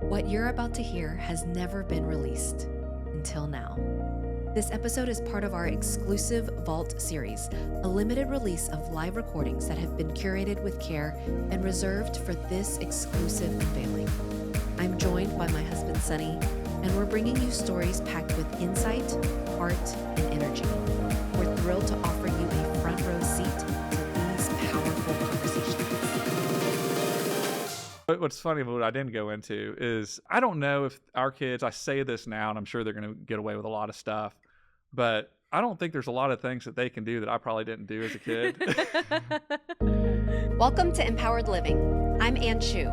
What you're about to hear has never been released until now. This episode is part of our exclusive Vault series, a limited release of live recordings that have been curated with care and reserved for this exclusive unveiling. I'm joined by my husband, Sunny, and we're bringing you stories packed with insight, heart, and energy. We're thrilled to offer you a front row seat to these powerful conversations. What's funny about what I didn't go into is I don't know if our kids, I say this now and I'm sure they're going to get away with a lot of stuff, but I don't think there's a lot of things that they can do that I probably didn't do as a kid. Welcome to Mpowered Living. I'm Ann Chu.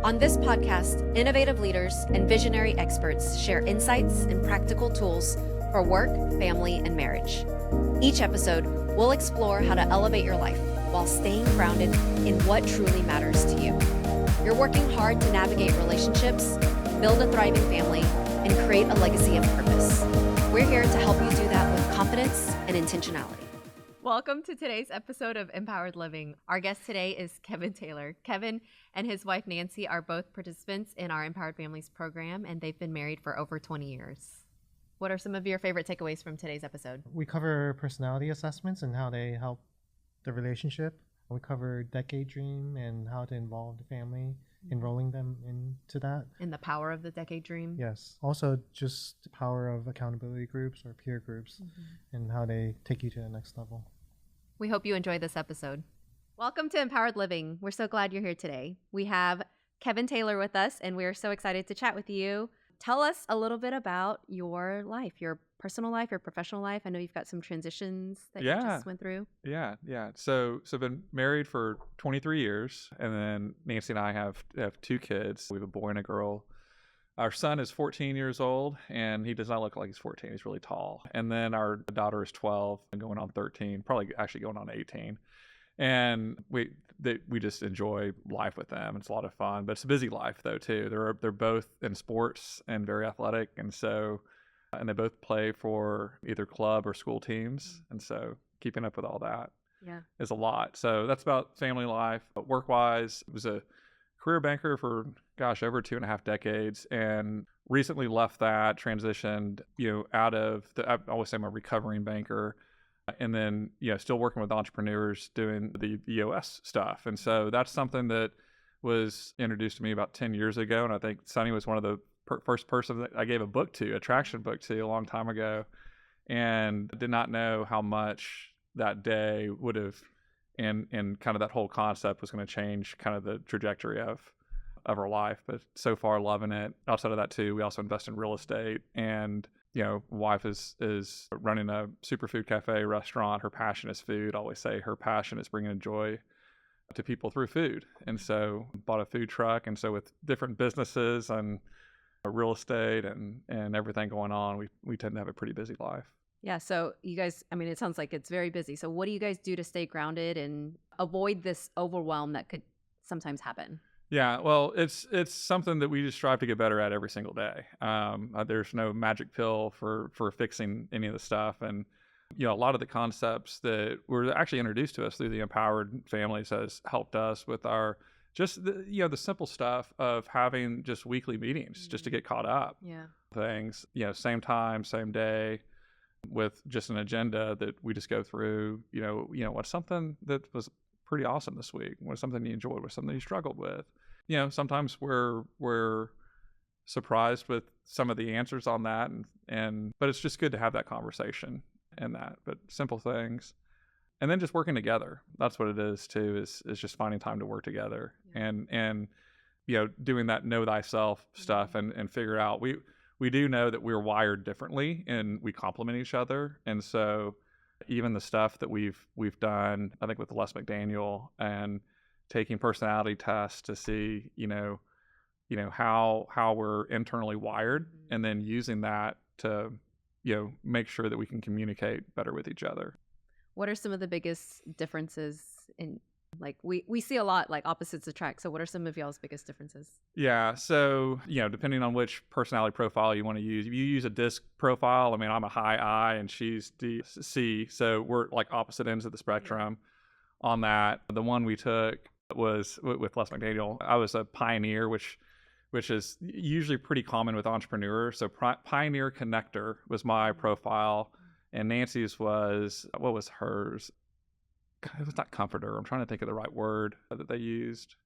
On this podcast, innovative leaders and visionary experts share insights and practical tools for work, family, and marriage. Each episode, we'll explore how to elevate your life while staying grounded in what truly matters to you. You're working hard to navigate relationships, build a thriving family, and create a legacy of purpose. We're here to help you do that with confidence and intentionality. Welcome to today's episode of Mpowered Living. Our guest today is Kevin Taylor. Kevin and his wife Nancy are both participants in our Empowered Families program, and they've been married for over 20 years. What are some of your favorite takeaways from today's episode? We cover personality assessments and how they help the relationship. We cover decade dream and how to involve the family, enrolling them into that. And the power of the decade dream. Yes. Also, just the power of accountability groups or peer groups and how they take you to the next level. We hope you enjoy this episode. Welcome to Empowered Living. We're so glad you're here today. We have Kevin Taylor with us, and we are so excited to chat with you. Tell us a little bit about your life, your personal life, your professional life. I know you've got some transitions that you just went through. Yeah. So I've been married for 23 years, and then Nancy and I have two kids. We have a boy and a girl. Our son is 14 years old, and he does not look like he's 14. He's really tall. And then our daughter is 12 and going on 13, probably actually going on 18. And we just enjoy life with them. It's a lot of fun, but it's a busy life though too. They're both in sports and very athletic, and they both play for either club or school teams, and so keeping up with all that is a lot. So that's about family life. But work-wise, I was a career banker for over 2.5 decades, and recently left that, transitioned out of I always say I'm a recovering banker. And then, still working with entrepreneurs doing the EOS stuff. And so that's something that was introduced to me about 10 years ago. And I think Sunny was one of the first person that I gave a book to, a traction book to, a long time ago. And did not know how much that day would have, and kind of that whole concept was going to change kind of the trajectory of our life. But so far, loving it. Outside of that, too, we also invest in real estate. And wife is running a superfood cafe restaurant. Her passion is food. I always say her passion is bringing joy to people through food. And so bought a food truck. And so with different businesses and real estate and everything going on, we tend to have a pretty busy life. Yeah. So you guys, it sounds like it's very busy. So what do you guys do to stay grounded and avoid this overwhelm that could sometimes happen? Yeah, well, it's something that we just strive to get better at every single day. There's no magic pill for fixing any of the stuff. And, a lot of the concepts that were actually introduced to us through the Empowered Families has helped us with our, just the simple stuff of having just weekly meetings just to get caught up. Yeah. Things, same time, same day, with just an agenda that we just go through, what's something that was pretty awesome this week? What's something you enjoyed? What's something you struggled with? Sometimes we're surprised with some of the answers on that, but it's just good to have that conversation and that. But simple things, and then just working together. That's what it is too. Is just finding time to work together and doing that know thyself stuff and figure out we do know that we're wired differently and we complement each other, and so even the stuff that we've done, I think with Les McDaniel and taking personality tests to see, how we're internally wired, and then using that to, make sure that we can communicate better with each other. What are some of the biggest differences in, we see a lot like opposites attract. So what are some of y'all's biggest differences? Yeah. So, depending on which personality profile you want to use, if you use a DISC profile, I'm a high I and she's C. So we're like opposite ends of the spectrum on that. The one we took was with Les McDaniel. I was a pioneer, which which is usually pretty common with entrepreneurs. So Pioneer Connector was my profile, and Nancy's was, what was hers? It was not Comforter. I'm trying to think of the right word that they used.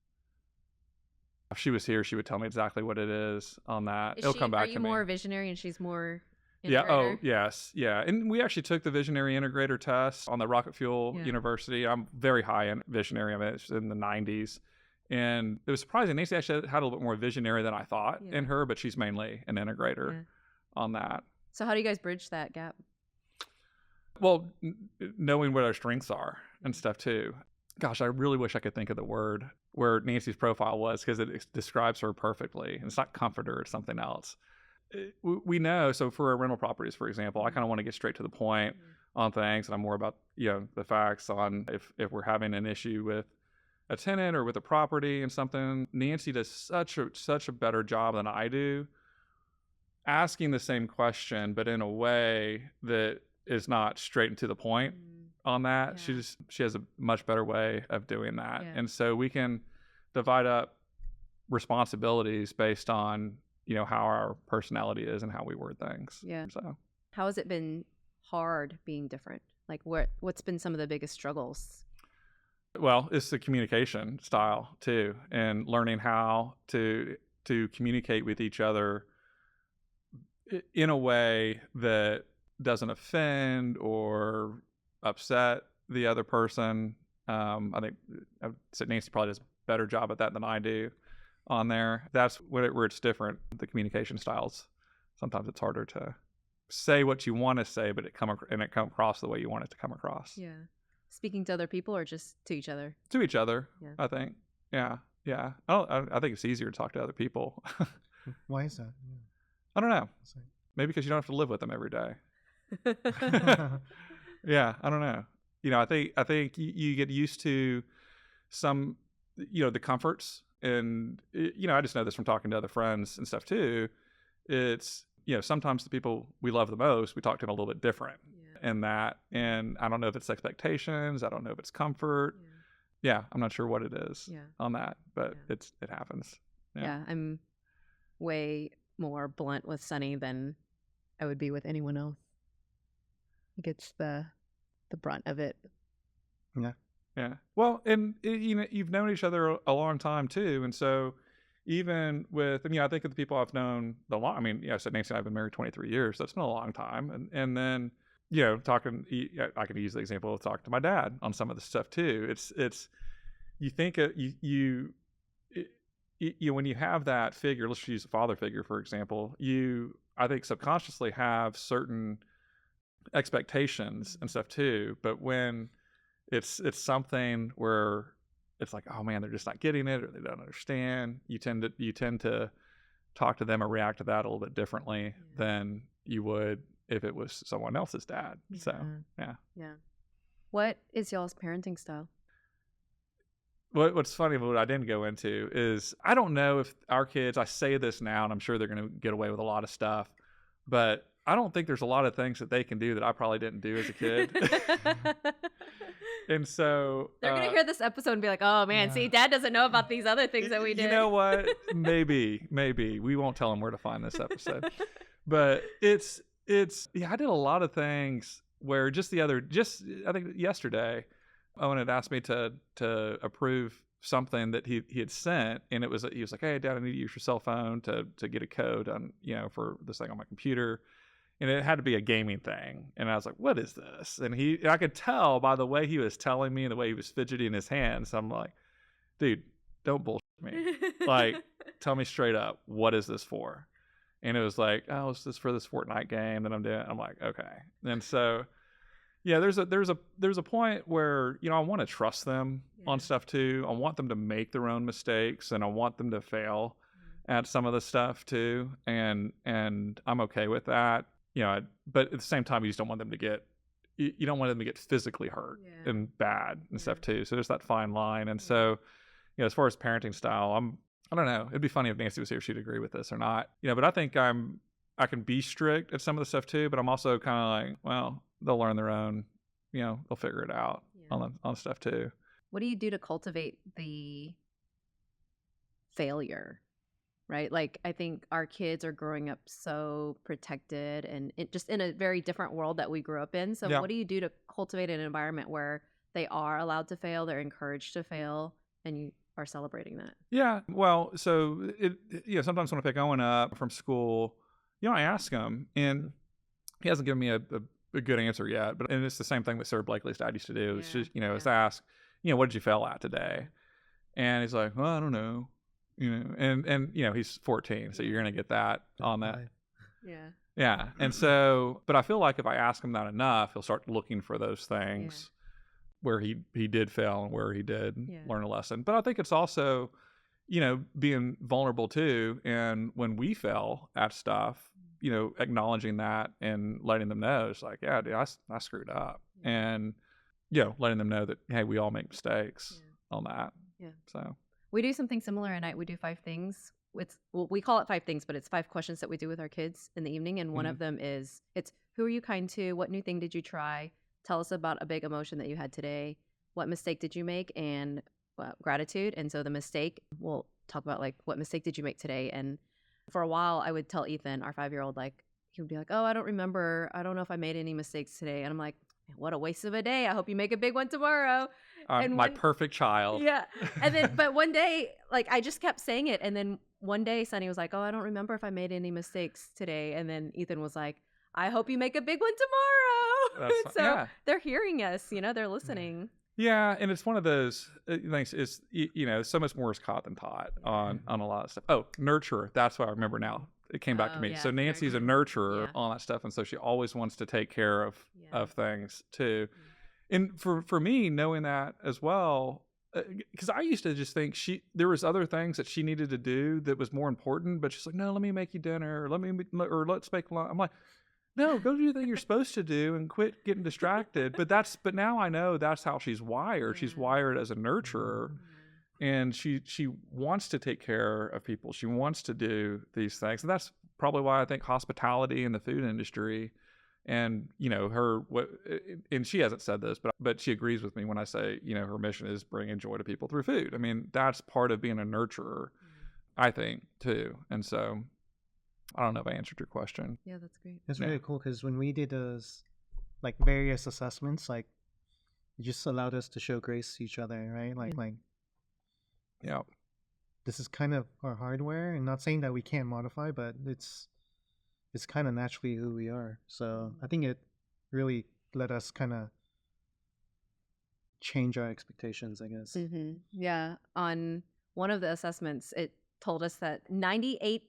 If she was here, she would tell me exactly what it is on that. It'll come back to me. Are you more visionary and she's more integrator? Yeah. Oh, yes. Yeah. And we actually took the visionary integrator test on the Rocket Fuel University. I'm very high in visionary. I mean, it's in the 90s. And it was surprising. Nancy actually had a little bit more visionary than I thought in her, but she's mainly an integrator on that. So how do you guys bridge that gap? Well, knowing what our strengths are and stuff too. Gosh, I really wish I could think of the word where Nancy's profile was, because it describes her perfectly. And it's not comforter, it's something else. We know, so for our rental properties, for example, I kind of want to get straight to the point on things, and I'm more about, the facts on if we're having an issue with a tenant or with a property and something. Nancy does such a better job than I do asking the same question, but in a way that is not straight and to the point on that. She has a much better way of doing that. And so we can divide up responsibilities based on, how our personality is and how we word things. Yeah. So how has it been hard being different? Like what's been some of the biggest struggles? Well, it's the communication style too, and learning how to communicate with each other in a way that doesn't offend or upset the other person. I think Nancy probably does a better job at that than I do on there. That's where it's different. The communication styles, sometimes it's harder to say what you want to say, but it come across the way you want it to come across. Yeah. Speaking to other people or just to each other? To each other, I think. Yeah. I think it's easier to talk to other people. Why is that? I don't know. Maybe because you don't have to live with them every day. Yeah, I don't know. I think you get used to some, the comforts, and I just know this from talking to other friends and stuff too. It's, sometimes the people we love the most, we talk to them a little bit different in that, and I don't know if it's expectations, I don't know if it's comfort. Yeah, I'm not sure what it is on that, but it happens. Yeah, I'm way more blunt with Sunny than I would be with anyone else. He gets the brunt of it. Yeah. Well, and you've known each other a long time too, and so even with, I think of the people I've known I said Nancy and I've been married 23 years. So that's been a long time, and then talking. I can use the example of talking to my dad on some of the stuff too. It's you think when you have that figure. Let's use a father figure for example. I think subconsciously have certain expectations and stuff too, but when it's something where it's like, oh man, they're just not getting it or they don't understand, you tend to talk to them or react to that a little bit differently than you would if it was someone else's dad. So yeah. What is y'all's parenting style? What's funny, what I didn't go into is, I don't know if our kids, I say this now and I'm sure they're going to get away with a lot of stuff, but I don't think there's a lot of things that they can do that I probably didn't do as a kid. And so they're going to hear this episode and be like, oh man, see, Dad doesn't know about these other things that we did. You know what? Maybe we won't tell them where to find this episode. But it's I did a lot of things where I think yesterday, Owen had asked me to approve something that he had sent, and he was like, hey Dad, I need to use your cell phone to get a code on for this thing on my computer. And it had to be a gaming thing. And I was like, what is this? And I could tell by the way he was telling me and the way he was fidgeting his hands. I'm like, dude, don't bullshit me. Like, tell me straight up, what is this for? And it was like, oh, it's just for this Fortnite game that I'm doing. I'm like, okay. And so, yeah, there's a point where, I want to trust them on stuff too. I want them to make their own mistakes, and I want them to fail at some of the stuff too. And I'm okay with that. But at the same time, you don't want them to get physically hurt and bad and stuff too. So there's that fine line. And so, as far as parenting style, I don't know. It'd be funny if Nancy was here, she'd agree with this or not. But I think I can be strict at some of the stuff too, but I'm also kind of like, well, they'll learn their own, they'll figure it out on stuff too. What do you do to cultivate the failure right? Like, I think our kids are growing up so protected and just in a very different world that we grew up in. So Yeah. what do you do to cultivate an environment where they are allowed to fail, they're encouraged to fail, and you are celebrating that? Yeah. Well, so sometimes when I pick Owen up from school, I ask him, and he hasn't given me a good answer yet. And it's the same thing that Sarah Blakely's dad used to do. It's just, is ask, what did you fail at today? And he's like, well, I don't know. And he's 14, so you're going to get that on that. Yeah. Yeah. And so, but I feel like if I ask him that enough, he'll start looking for those things where he did fail and where he did learn a lesson. But I think it's also, being vulnerable too. And when we fail at stuff, acknowledging that and letting them know, it's like, yeah, dude, I screwed up. And, letting them know that, hey, we all make mistakes on that. Yeah. So we do something similar at night. We do 5 things. We call it 5 things, but it's 5 questions that we do with our kids in the evening. And one of them is, it's who are you kind to? What new thing did you try? Tell us about a big emotion that you had today. What mistake did you make? And gratitude. And so the mistake, we'll talk about like, what mistake did you make today? And for a while, I would tell Ethan, our 5-year-old, like, he would be like, oh, I don't remember. I don't know if I made any mistakes today. And I'm like, what a waste of a day. I hope you make a big one tomorrow. And my perfect child. Yeah. And then, but one day, like, I just kept saying it. And then one day, Sonny was like, oh, I don't remember if I made any mistakes today. And then Ethan was like, I hope you make a big one tomorrow. So they're hearing us, they're listening. Yeah. And it's one of those things is, so much more is caught than taught on a lot of stuff. Oh, nurturer. That's what I remember now. It came back to me. So Nancy's a nurturer on that stuff. And so she always wants to take care of things too. And for me, knowing that as well, because I used to just think there was other things that she needed to do that was more important, but she's like, no, let me make you dinner, or let's make lunch. I'm like, no, go do the thing you're supposed to do and quit getting distracted. But now I know that's how she's wired. She's wired as a nurturer, and she wants to take care of people. She wants to do these things, and that's probably why I think hospitality in the food industry. And and she hasn't said this, but she agrees with me when I say, her mission is bringing joy to people through food. I mean, that's part of being a nurturer, I think, too. And so, I don't know if I answered your question. Yeah, that's great. It's really cool because when we did those, like, various assessments, like, it just allowed us to show grace to each other, right? Like, this is kind of our hardware, and not saying that we can't modify, but it's kind of naturally who we are. So I think it really let us kind of change our expectations, I guess. Mm-hmm. Yeah. On one of the assessments, it told us that 98%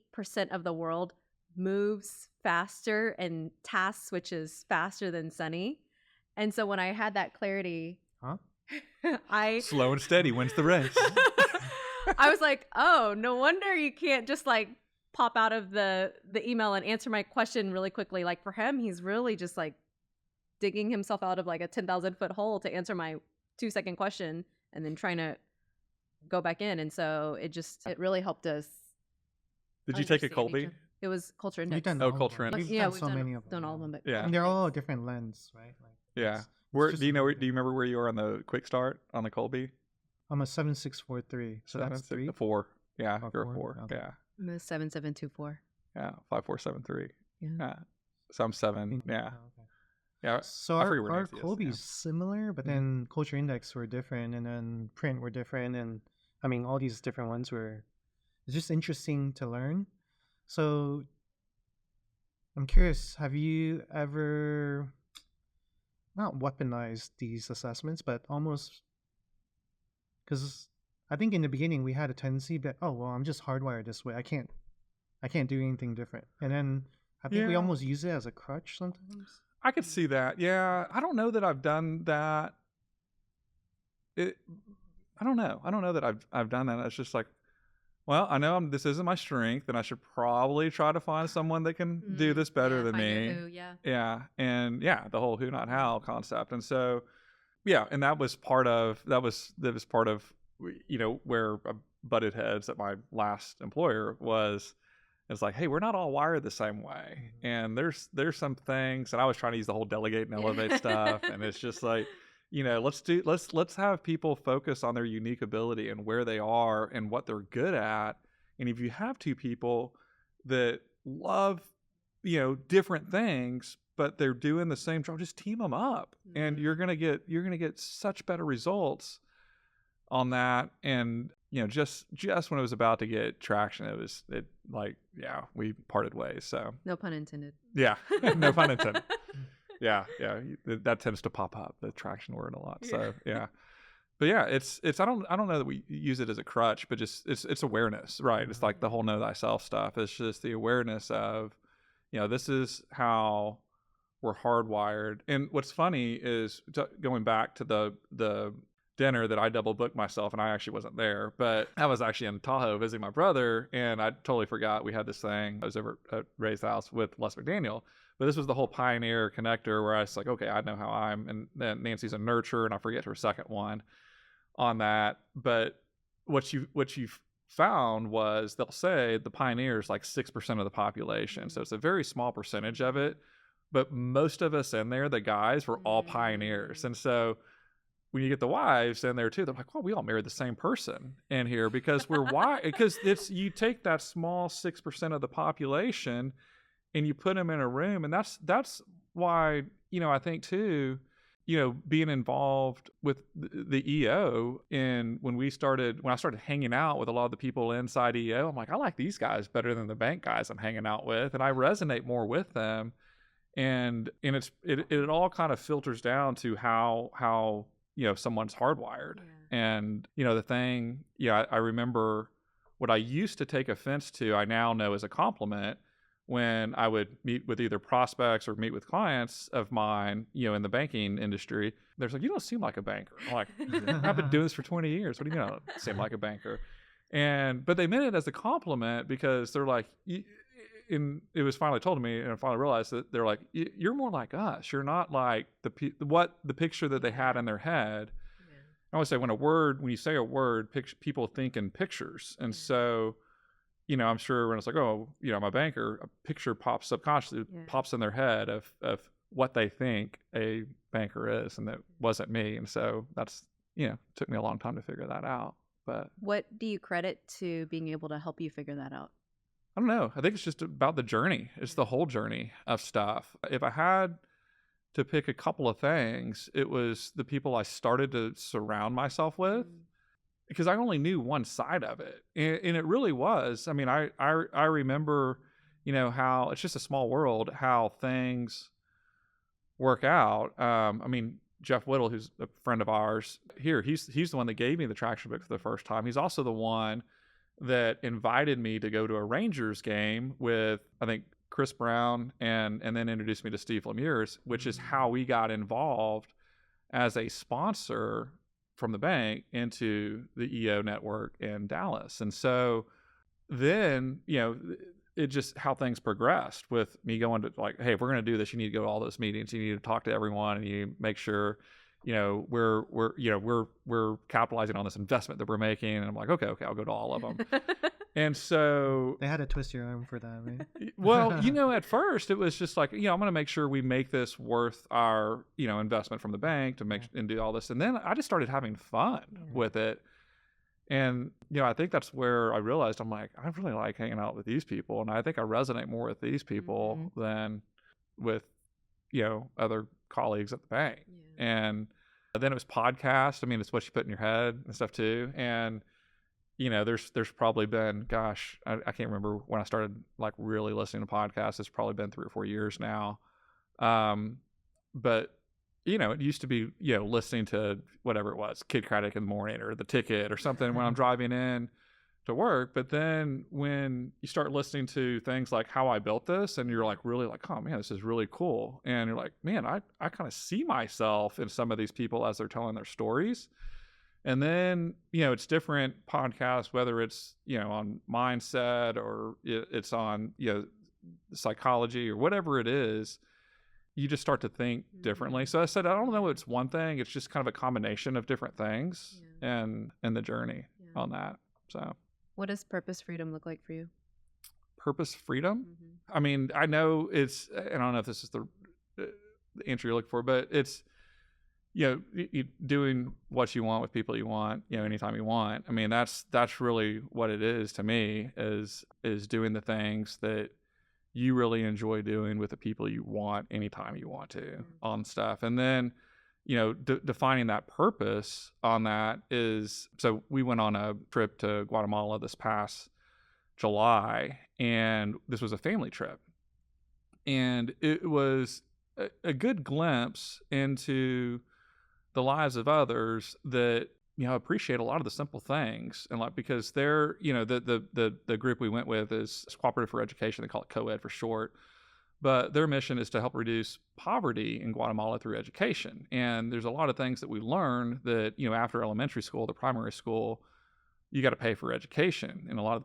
of the world moves faster and task switches faster than Sonny. And so when I had that clarity, slow and steady wins the race. I was like, oh, no wonder you can't just like pop out of the email and answer my question really quickly. Like for him, he's really just like digging himself out of like a 10,000 foot hole to answer my 2-second question and then trying to go back in. And so it really helped us. Did you take a Colby? It was Culture Index. Culture Index. We've done so many of them. Done all of them. But and they're all different lens, right? Like, do you remember where you are on the quick start on the Colby? I'm a 7643. So that's 3? 4. Yeah, you're a 4. Okay. Yeah. I'm a 7724. Yeah, 5473. Yeah. So I'm 7. Yeah. Oh, okay. Yeah. So our Colby's similar, but then Culture Index were different, and then print were different, and I mean all these different ones were. It's just interesting to learn. So I'm curious, have you ever not weaponized these assessments, but almost, because I think in the beginning we had a tendency that, oh well, I'm just hardwired this way. I can't do anything different. And then I think we almost use it as a crutch sometimes. I could see that. Yeah, I don't know that I've done that. I don't know. I don't know that I've done that. It's just like, well, I know this isn't my strength, and I should probably try to find someone that can do this better than me. And the whole who not how concept. And so, and that was part of where I butted heads at my last employer was. It's like, hey, we're not all wired the same way, and there's some things, and I was trying to use the whole delegate and elevate stuff, and it's just like, let's have people focus on their unique ability and where they are and what they're good at, And if you have two people that love, different things, but they're doing the same job, just team them up, and you're gonna get such better results on that. And just when it was about to get traction, we parted ways. So No pun intended. yeah, no pun intended. Yeah, that tends to pop up, the traction word, a lot. So yeah. But yeah, it's I don't know that we use it as a crutch, but just it's awareness, right? It's like the whole know thyself stuff. It's just the awareness of, this is how we're hardwired. And what's funny is going back to the dinner that I double booked myself, and I actually wasn't there, but I was actually in Tahoe visiting my brother, and I totally forgot we had this thing. I was over at Ray's house with Les McDaniel. But this was the whole pioneer connector where I was like, okay, I know how and then Nancy's a nurture, and I forget her second one on that. But what you found was they'll say the pioneers like 6% of the population. So it's a very small percentage of it. But most of us in there, the guys, were all pioneers. And so when you get the wives in there too, they're like, well, we all married the same person in here because we're because you take that small 6% of the population and you put them in a room. And that's why, I think too, being involved with the EO, and when I started hanging out with a lot of the people inside EO, I'm like, I like these guys better than the bank guys I'm hanging out with, and I resonate more with them. And it all kind of filters down to how someone's hardwired. And the thing, I remember what I used to take offense to, I now know is a compliment. When I would meet with either prospects or meet with clients of mine, in the banking industry, they're like, you don't seem like a banker. I'm like, I've been doing this for 20 years. What do you mean I don't seem like a banker? But they meant it as a compliment because they're like, and it was finally told to me, and I finally realized that they're like, you're more like us. You're not like the picture that they had in their head. I always say when you say a word, people think in pictures. And so, I'm sure when it's like, oh, I'm a banker, a picture pops subconsciously pops in their head of what they think a banker is, and that wasn't me. And so that's, took me a long time to figure that out. But what do you credit to being able to help you figure that out? I don't know. I think it's just about the journey. It's the whole journey of stuff. If I had to pick a couple of things, it was the people I started to surround myself with. Because I only knew one side of it. And it really was. I mean, I remember, how it's just a small world, how things work out. I mean, Jeff Whittle, who's a friend of ours here, he's the one that gave me the traction book for the first time. He's also the one that invited me to go to a Rangers game with, I think, Chris Brown, and then introduced me to Steve Lemieux, which is how we got involved as a sponsor from the bank into the EO network in Dallas. And so then, it just how things progressed with me going to like, hey, if we're going to do this, you need to go to all those meetings. You need to talk to everyone, and you make sure, we're capitalizing on this investment that we're making. And I'm like, okay, I'll go to all of them. And so they had to twist your arm for that, right? Well, at first it was just like, I'm going to make sure we make this worth our, investment from the bank to make and do all this. And then I just started having fun with it. And, I think that's where I realized I'm like, I really like hanging out with these people. And I think I resonate more with these people than with, other colleagues at the bank. And then it was podcast. I mean, it's what you put in your head and stuff too. And, there's probably been, gosh, I can't remember when I started like really listening to podcasts. It's probably been 3 or 4 years now. But, it used to be, listening to whatever it was, Kid Craddock in the morning or The Ticket or something when I'm driving in to work. But then when you start listening to things like How I Built This, and you're like really like, oh man, this is really cool. And you're like, man, I kind of see myself in some of these people as they're telling their stories. And then, it's different podcasts, whether it's, on mindset or it's on, psychology or whatever it is, you just start to think differently. So I said, I don't know it's one thing. It's just kind of a combination of different things and the journey on that. So what does purpose freedom look like for you? Purpose freedom? I mean, I know and I don't know if this is the answer you're looking for, but it's doing what you want with people you want, anytime you want. I mean, that's really what it is to me, is doing the things that you really enjoy doing with the people you want anytime you want to on stuff. And then, defining that purpose on that is, so we went on a trip to Guatemala this past July, and this was a family trip. And it was a good glimpse into the lives of others that, appreciate a lot of the simple things. And because they're, the group we went with is Cooperative for Education. They call it co-ed for short. But their mission is to help reduce poverty in Guatemala through education. And there's a lot of things that we learn that, after elementary school, the primary school, you got to pay for education. And a lot of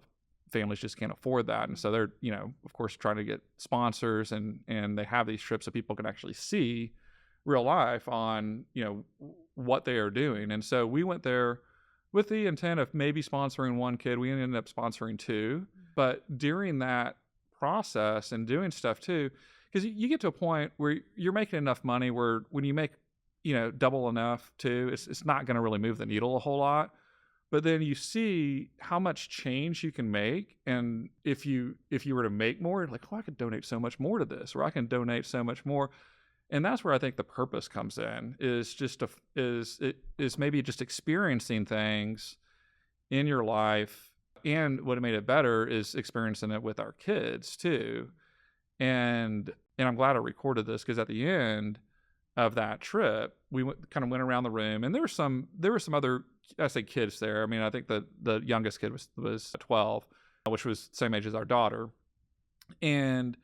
families just can't afford that. And so they're, of course, trying to get sponsors, and they have these trips so people can actually see real life on, what they are doing. And so we went there with the intent of maybe sponsoring one kid. We ended up sponsoring two. But during that process and doing stuff too, because you get to a point where you're making enough money where when you make, double enough too, it's not going to really move the needle a whole lot. But then you see how much change you can make. And if you were to make more, like, I could donate so much more to this, or I can donate so much more. And that's where I think the purpose comes in, is maybe just experiencing things in your life. And what made it better is experiencing it with our kids too. And I'm glad I recorded this, because at the end of that trip, we kind of went around the room, and there were some other, I say kids there. I mean, I think the youngest kid was 12, which was the same age as our daughter. And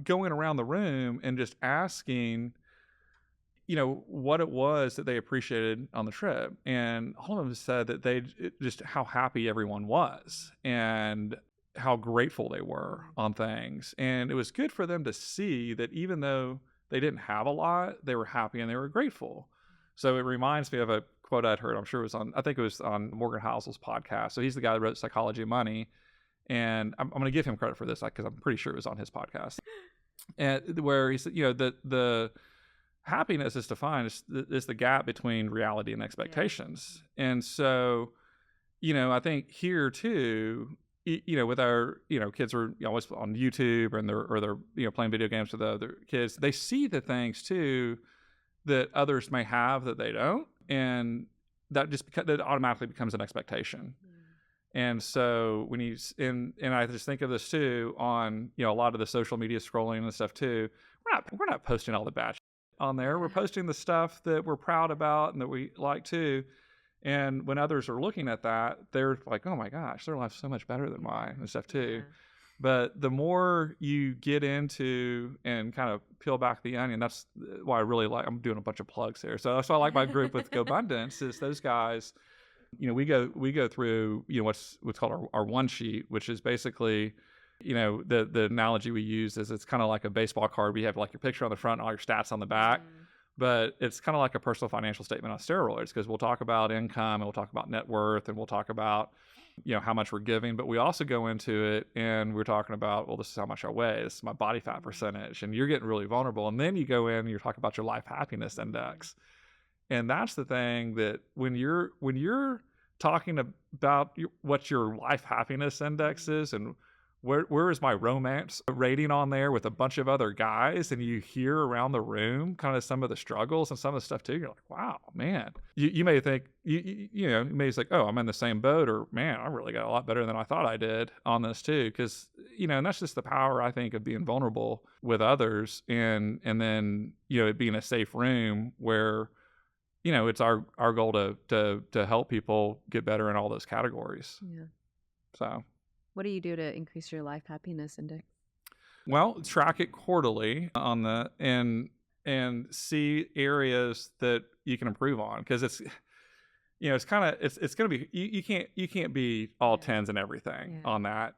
going around the room and just asking, what it was that they appreciated on the trip. And all of them said that just how happy everyone was and how grateful they were on things. And it was good for them to see that even though they didn't have a lot, they were happy and they were grateful. So it reminds me of a quote I'd heard. I think it was on Morgan Housel's podcast. So he's the guy that wrote Psychology of Money. And I'm going to give him credit for this, because I'm pretty sure it was on his podcast. And where he said, the happiness is defined as the gap between reality and expectations. Yeah. And so, I think here too, with our, kids are always on YouTube, and they're playing video games with other kids. They see the things too that others may have that they don't, and that that automatically becomes an expectation. And so when and I just think of this too on, a lot of the social media scrolling and stuff too. We're not posting all the bad shit on there. We're posting the stuff that we're proud about and that we like too. And when others are looking at that, they're like, oh my gosh, their life's so much better than mine and stuff too. Yeah. But the more you get into and kind of peel back the onion, that's why I really like, I'm doing a bunch of plugs here. So that's why I like my group with GoBundance, is those guys, we go through, what's called our one sheet, which is basically, the analogy we use is it's kind of like a baseball card. We have like your picture on the front and all your stats on the back. But it's kind of like a personal financial statement on steroids, because we'll talk about income, and we'll talk about net worth, and we'll talk about, how much we're giving. But we also go into it and we're talking about, well, this is how much I weigh. This is my body fat percentage. And you're getting really vulnerable. And then you go in and you're talking about your life happiness index. And that's the thing that when you're talking about what your life happiness index is, and where is my romance rating on there with a bunch of other guys, and you hear around the room kind of some of the struggles and some of the stuff too, you're like, wow, man. You may think, you may think, oh, I'm in the same boat, or man, I really got a lot better than I thought I did on this too. Because, and that's just the power, I think, of being vulnerable with others, and then, it being a safe room where, it's our goal to help people get better in all those categories. Yeah. So. What do you do to increase your life happiness index? Well, track it quarterly on and see areas that you can improve on, because it's it's going to be, you can't be all tens and everything on that.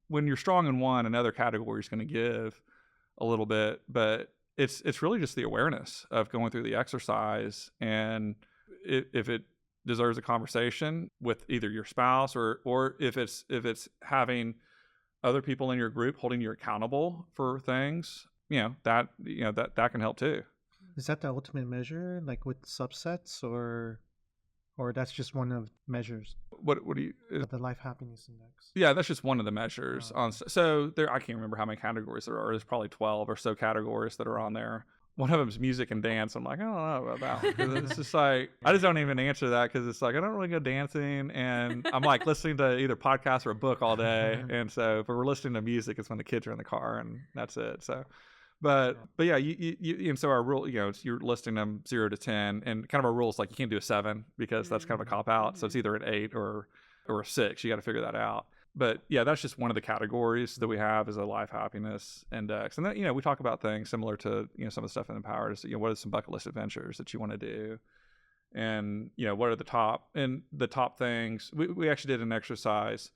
When you're strong in one, another category is going to give a little bit, but it's really just the awareness of going through the exercise, and if it deserves a conversation with either your spouse, or if it's having other people in your group holding you accountable for things, that can help too. Is that the ultimate measure, like with subsets, or that's just one of measures? What do you? The life happiness index. Yeah, that's just one of the measures. Oh, So there, I can't remember how many categories there are. There's probably 12 or so categories that are on there. One of them is music and dance. I'm like, I don't know about that one, 'cause it's just like I just don't even answer that because it's like I don't really go dancing, and I'm like listening to either podcasts or a book all day. And so if we're listening to music, it's when the kids are in the car, and that's it. So, but yeah, you and so our rule, it's, you're listing them 0 to 10, and kind of our rule is like you can't do a 7 because that's kind of a cop out. So it's either an 8 or a 6. You got to figure that out. But yeah, that's just one of the categories that we have is a life happiness index. And then, we talk about things similar to, some of the stuff in Empowered is, what are some bucket list adventures that you want to do? And, what are the top things? We actually did an exercise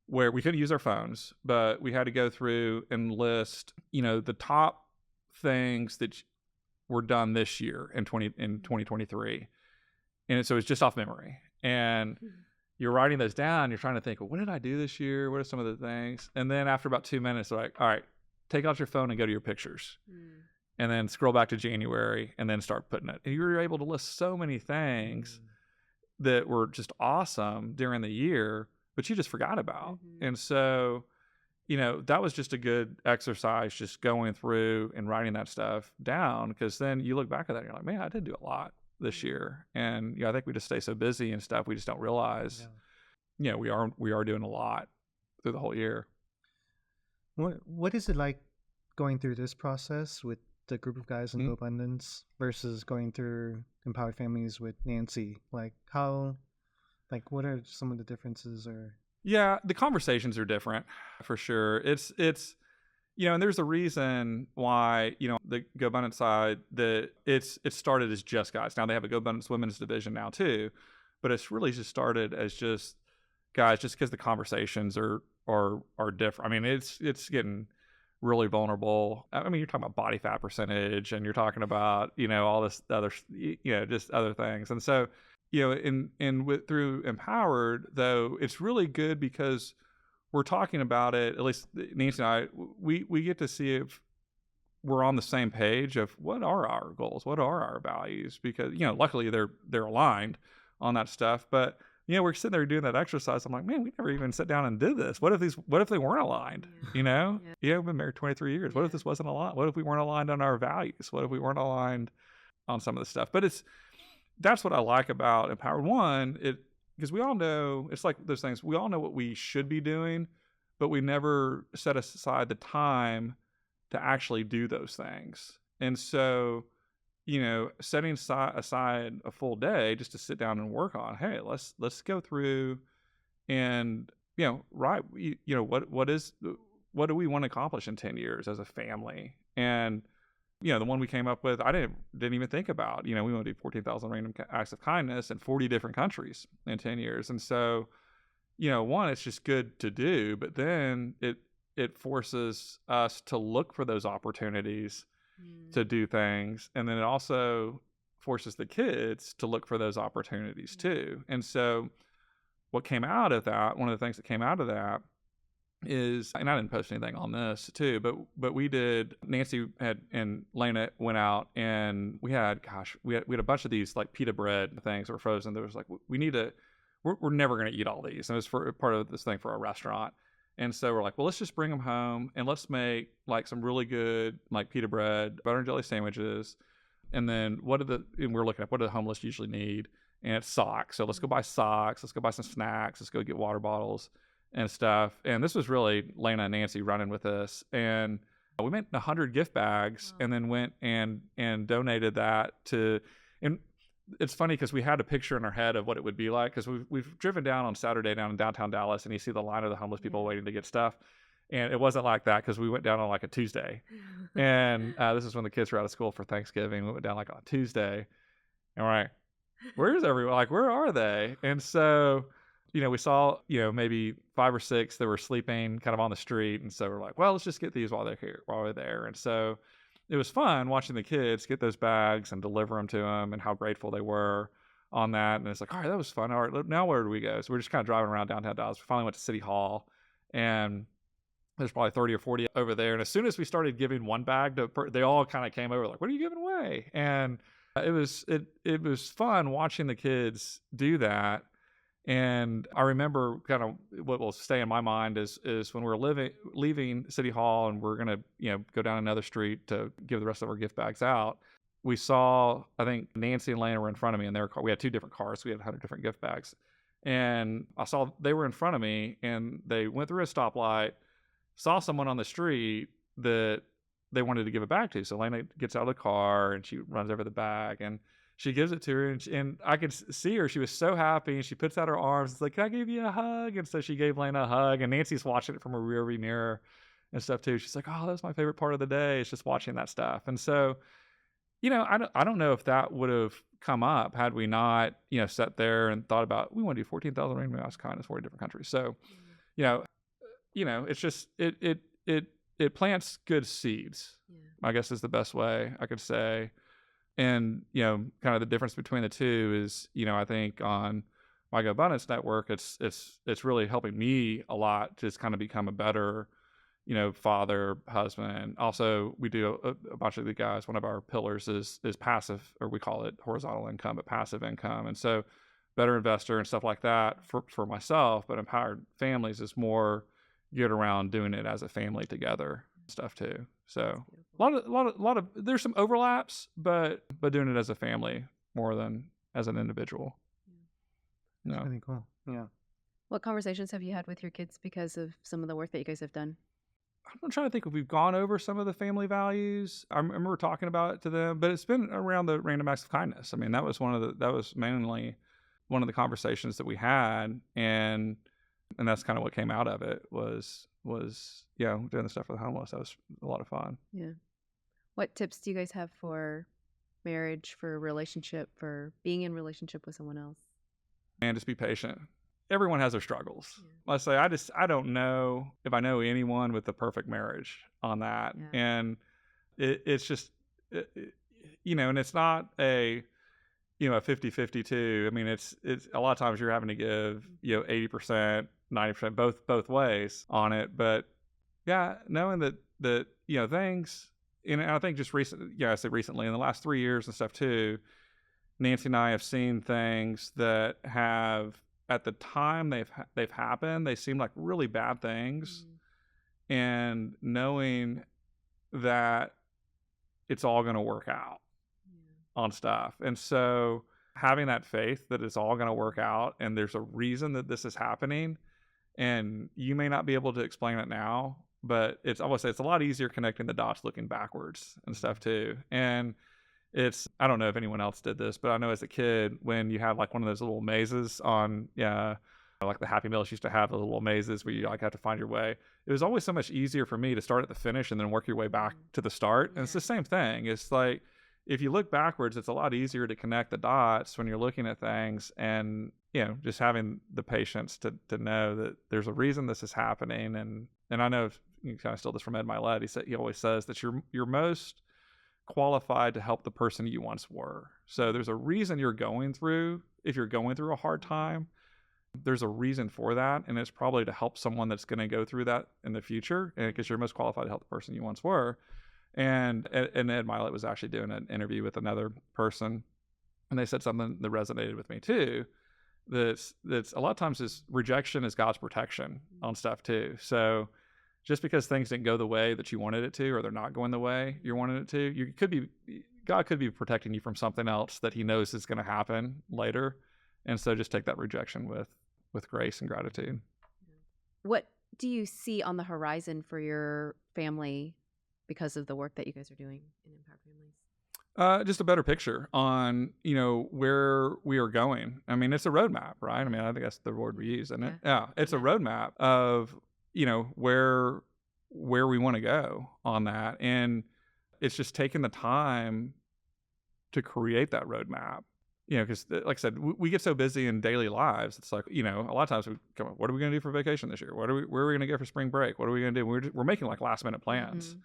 where we couldn't use our phones, but we had to go through and list, the top things that were done this year in 2023. And so it's just off memory. And you're writing those down. You're trying to think, well, what did I do this year? What are some of the things? And then after about 2 minutes, they're like, all right, take out your phone and go to your pictures. And then scroll back to January and then start putting it. And you were able to list so many things that were just awesome during the year, but you just forgot about. And so, that was just a good exercise, just going through and writing that stuff down. Because then you look back at that and you're like, man, I did do a lot this year. And I think we just stay so busy and stuff, we just don't realize we are doing a lot through the whole year. What is it like going through this process with the group of guys in Abundance versus going through Empowered Families with Nancy? Like what are some of the differences? Or yeah, the conversations are different for sure. It's and there's a reason why, the Go Abundance side, that it started as just guys. Now they have a Go Abundance women's division now too, but it's really just started as just guys, just because the conversations are different. I mean, it's getting really vulnerable. I mean, you're talking about body fat percentage, and you're talking about, all this other, just other things. And so, through Empowered, though, it's really good because we're talking about it, at least Nancy and I, we get to see if we're on the same page of what are our goals, what are our values, because, luckily they're aligned on that stuff. But, we're sitting there doing that exercise. I'm like, man, we never even sat down and did this. What if they weren't aligned? We've been married 23 years. What if this wasn't aligned? What if we weren't aligned on our values? What if we weren't aligned on some of the stuff? But that's what I like about Empowered. One, because we all know, it's like those things, we all know what we should be doing, but we never set aside the time to actually do those things. And so, setting aside a full day just to sit down and work on, hey, let's go through and, what do we want to accomplish in 10 years as a family? And, the one we came up with, I didn't even think about. We want to do 14,000 random acts of kindness in 40 different countries in 10 years. And so, one, it's just good to do, but then it forces us to look for those opportunities to do things. And then it also forces the kids to look for those opportunities too. And so what came out of that, one of the things that came out of that is, and I didn't post anything on this too, but we did, Nancy and Lena went out, and we had a bunch of these like pita bread things that were frozen. There was like, we're never going to eat all these. And it was for part of this thing for our restaurant. And so we're like, well, let's just bring them home and let's make like some really good like pita bread, butter and jelly sandwiches. And then we're looking at what do the homeless usually need? And it's socks. So let's go buy socks. Let's go buy some snacks. Let's go get water bottles and stuff. And this was really Lena and Nancy running with us. And we made 100 gift bags and then went and donated that to, and it's funny because we had a picture in our head of what it would be like, because we've driven down on Saturday down in downtown Dallas, and you see the line of the homeless people waiting to get stuff. And it wasn't like that because we went down on like a Tuesday. And this is when the kids were out of school for Thanksgiving. We went down like on Tuesday. And we're like, where's everyone? Like, where are they? And so, we saw, maybe 5 or 6 that were sleeping kind of on the street. And so we're like, well, let's just get these while we're there. And so it was fun watching the kids get those bags and deliver them to them and how grateful they were on that. And it's like, all right, that was fun. All right, now where do we go? So we're just kind of driving around downtown Dallas. We finally went to City Hall, and there's probably 30 or 40 over there. And as soon as we started giving one bag, they all kind of came over like, what are you giving away? And it was fun watching the kids do that. And I remember kind of what will stay in my mind is when we're leaving City Hall and we're going to, go down another street to give the rest of our gift bags out. We saw, I think Nancy and Lana were in front of me in their car. We had 2 different cars. So we had 100 different gift bags. And I saw they were in front of me and they went through a stoplight, saw someone on the street that they wanted to give it back to. So Lana gets out of the car and she runs over the bag and she gives it to her. And I could see her. She was so happy. And she puts out her arms. It's like, can I give you a hug? And so she gave Lana a hug. And Nancy's watching it from a rearview mirror and stuff too. She's like, oh, that's my favorite part of the day. It's just watching that stuff. And so, I don't know if that would have come up had we not, sat there and thought about, we want to do 14,000 rainbow acts of kindness, 40 different countries. So, it's just, it plants good seeds, I guess is the best way I could say. And, kind of the difference between the two is, I think on my Go Abundance Network, it's really helping me a lot to just kind of become a better, father, husband. Also, we do a bunch of the guys. One of our pillars is passive, or we call it horizontal income, but passive income. And so better investor and stuff like that for myself, but Empowered Families is more geared around doing it as a family together stuff too. So a lot of there's some overlaps, but doing it as a family more than as an individual. That's really cool. Yeah. What conversations have you had with your kids because of some of the work that you guys have done? I'm trying to think if we've gone over some of the family values. I remember talking about it to them, but it's been around the random acts of kindness. I mean, that was mainly one of the conversations that we had, and that's kind of what came out of it was doing the stuff for the homeless. That was a lot of fun. Yeah. What tips do you guys have for marriage, for relationship, for being in relationship with someone else? And just be patient. Everyone has their struggles. Yeah. Let's say I don't know if I know anyone with the perfect marriage on that. Yeah. And it's just, and it's not a 50-50 too. I mean, it's a lot of times you're having to give, 80%, 90%, both ways on it. But yeah, knowing that, things, and I think just I said recently in the last 3 years and stuff too, Nancy and I have seen things that have, at the time they've happened, they seem like really bad things. Mm-hmm. And knowing that it's all going to work out on stuff. And so having that faith that it's all going to work out and there's a reason that this is happening, and you may not be able to explain it now, but I would say it's a lot easier connecting the dots looking backwards and stuff too. And I don't know if anyone else did this, but I know as a kid, when you have like one of those little mazes on, like the Happy Meals used to have the little mazes where you like have to find your way. It was always so much easier for me to start at the finish and then work your way back to the start. And it's the same thing. It's like, if you look backwards, it's a lot easier to connect the dots when you're looking at things, and, just having the patience to know that there's a reason this is happening. And I know you kind of steal this from Ed Milet. He always says that you're most qualified to help the person you once were. So there's a reason you're going through, if you're going through a hard time, there's a reason for that. And it's probably to help someone that's going to go through that in the future, and because you're most qualified to help the person you once were. And Ed Milet was actually doing an interview with another person, and they said something that resonated with me too. That's a lot of times is rejection is God's protection on stuff too. So just because things didn't go the way that you wanted it to, or they're not going the way you wanted it to, God could be protecting you from something else that he knows is going to happen later. And so just take that rejection with grace and gratitude. What do you see on the horizon for your family because of the work that you guys are doing in Empowered Families? Just a better picture on, where we are going. I mean, it's a roadmap, right? I mean, I think that's the word we use, isn't it? Yeah. It's a roadmap of, where we want to go on that. And it's just taking the time to create that roadmap, because like I said, we get so busy in daily lives. It's like, a lot of times we come up, what are we going to do for vacation this year? Where are we going to go for spring break? What are we going to do? We're making like last minute plans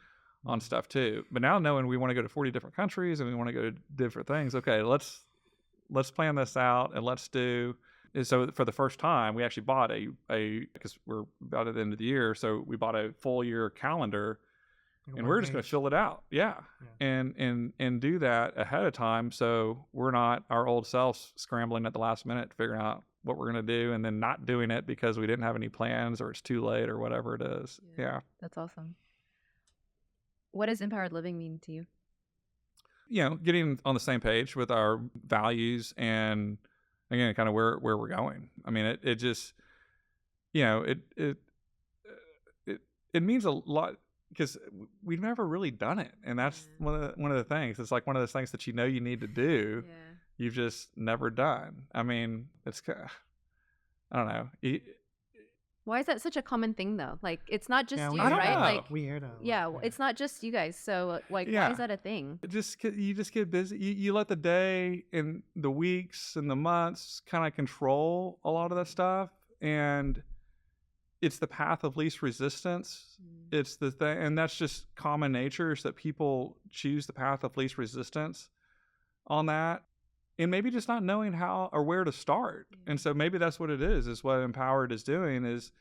on stuff too. But now knowing we want to go to 40 different countries and we want to go to different things. Okay, let's plan this out and let's do so for the first time, we actually bought because we're about at the end of the year, so we bought a full year calendar, and we're just going to fill it out. Yeah. And do that ahead of time, so we're not our old selves scrambling at the last minute figuring out what we're going to do and then not doing it because we didn't have any plans or it's too late or whatever it is. Yeah. That's awesome. What does Empowered Living mean to you? Getting on the same page with our values and, again, kind of where we're going. I mean, it just, it means a lot because we've never really done it. And that's one of the things. It's like one of those things that you need to do. Yeah. You've just never done. I mean, it's, I don't know. Why is that such a common thing though? Like, it's not just you, I don't right? know. Like, we hear that. Yeah, it's not just you guys. So, like, why is that a thing? You just get busy. You let the day and the weeks and the months kind of control a lot of that stuff, and it's the path of least resistance. It's the thing, and that's just common nature, is that people choose the path of least resistance on that. And maybe just not knowing how or where to start. And so maybe that's what it is what Empowered is doing, is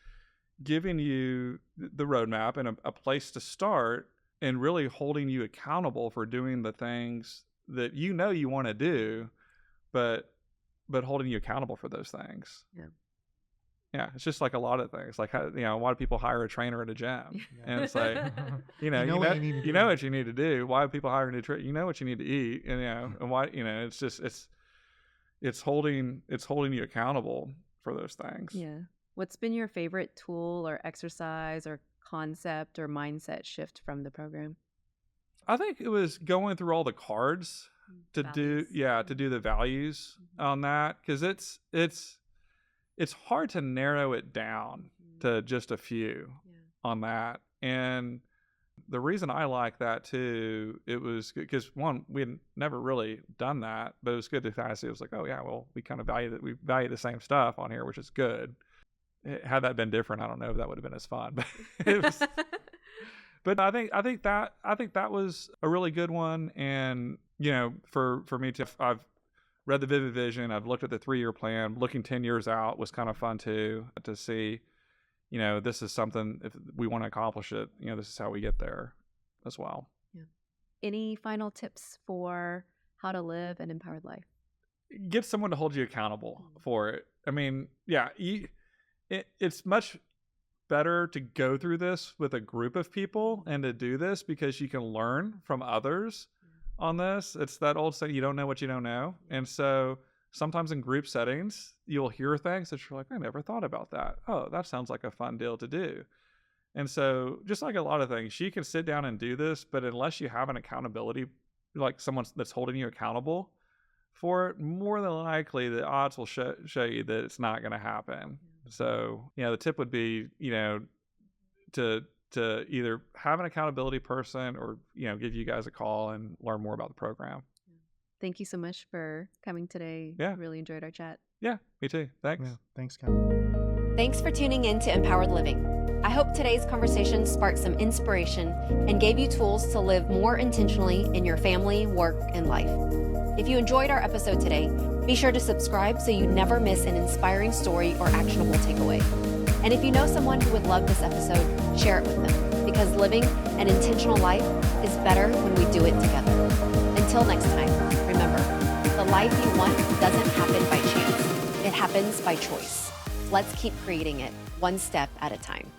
giving you the roadmap and a place to start, and really holding you accountable for doing the things that you want to do, but holding you accountable for those things. Yeah, it's just like a lot of things. Like, a lot of people hire a trainer at a gym, and it's like, you know what you need to do. Why do people hire a new trainer? You know what you need to eat, and and why it's just it's holding you accountable for those things. Yeah. What's been your favorite tool or exercise or concept or mindset shift from the program? I think it was going through all the cards to values. to do the values on that, because it's hard to narrow it down to just a few on that. And the reason I like that too, it was because, one, we had never really done that, but it was good to kind of see. It was like, oh yeah, well, we kind of we value the same stuff on here, which is good. Had that been different, I don't know if that would have been as fun, but it was. But I think that was a really good one. And for me too, I've read the Vivid Vision. I've looked at the 3-year plan. Looking 10 years out was kind of fun too, to see, this is something, if we want to accomplish it, this is how we get there as well. Yeah. Any final tips for how to live an empowered life? Get someone to hold you accountable for it. I mean, yeah, it's much better to go through this with a group of people and to do this because you can learn from others on this. It's that old saying, you don't know what you don't know. And so sometimes in group settings, you'll hear things that you're like, I never thought about that. Oh, that sounds like a fun deal to do. And so just like a lot of things, you can sit down and do this, but unless you have an accountability, like someone that's holding you accountable for it, more than likely the odds will show you that it's not going to happen. So, the tip would be, to either have an accountability person or, give you guys a call and learn more about the program. Thank you so much for coming today. Yeah. Really enjoyed our chat. Yeah, me too. Thanks. Yeah, thanks, Kevin. Thanks for tuning in to Empowered Living. I hope today's conversation sparked some inspiration and gave you tools to live more intentionally in your family, work, and life. If you enjoyed our episode today, be sure to subscribe so you never miss an inspiring story or actionable takeaway. And if you know someone who would love this episode, share it with them, because living an intentional life is better when we do it together. Until next time, remember, the life you want doesn't happen by chance. It happens by choice. Let's keep creating it one step at a time.